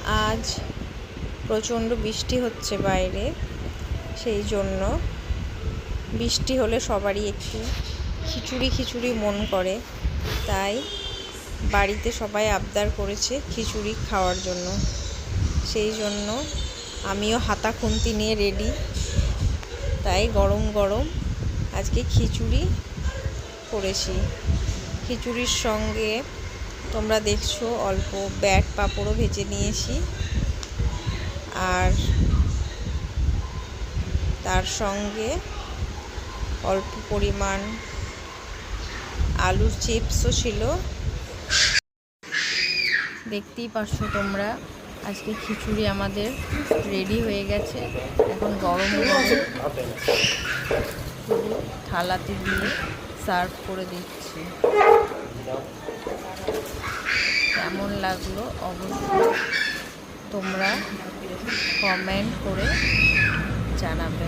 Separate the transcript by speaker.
Speaker 1: আজ প্রচণ্ড বৃষ্টি হচ্ছে বাইরে, সেই জন্য বৃষ্টি হলে সবারই একটু খিচুড়ি খিচুড়ি মন করে। তাই বাড়িতে সবাই আবদার করেছে খিচুড়ি খাওয়ার জন্য। সেই জন্য আমিও হাতা খুন্তি নিয়ে রেডি। তাই গরম গরম আজকে খিচুড়ি করেছি। খিচুড়ির সঙ্গে তোমরা দেখছো অল্প ব্যাট পাঁপড়ও ভেজে নিয়েছি, আর তার সঙ্গে অল্প পরিমাণ আলুর চিপসও ছিল। দেখতেই পাচ্ছ তোমরা, আজকে খিচুড়ি আমাদের রেডি হয়ে গেছে। এখন গরম গরম শুধু থালাতে দিয়ে সার্ভ করে দিচ্ছি। কেমন লাগলো অবশ্যই তোমরা কমেন্ট করে জানাবে।